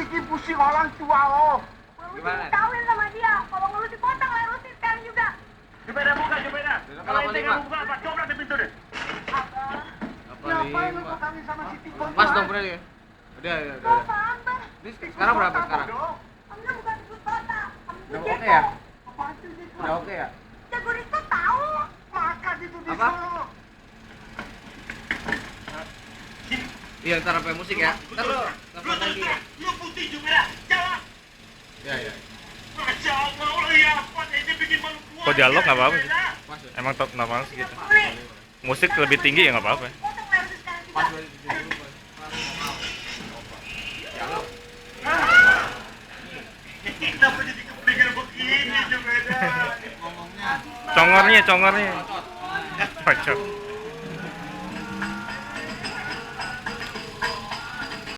bikin pusing orang tua lo. Gimana? Kawin sama dia. Kalau ngelus dipotong, lelusin sekarang juga. Jubeda buka, Jubeda. Kalau ente nggak buka, Pak, coba di pintu deh. Ngapain lu kok kawin sama si Tikon? Mas dong berarti ya? Udah. Bapak, Abah. Ini sekarang berapa sekarang? Amna bukan ikut kota. Udah oke ya? Udah oke ya? Jago Riko tahu. Makan itu di Apa? Solo. Iya, ntar sampai musik ya. Ntar lo telepon lagi ya? Lu putih Jubeda, jawab. Iya. Masya Allah, lo ya apa? Ente bikin malu gua. Kok dialog nggak apa-apa sih? Pas ya? Emang top normal sih gitu. Boleh. Musik lebih tinggi ya nggak apa-apa. Potong lelusin sekarang juga. Pas berarti di sini dulu, Pas. Ya lo. Kenapa jadi kepikir begini Jubeda? Ngomongnya Congornya. cocot. Cocok.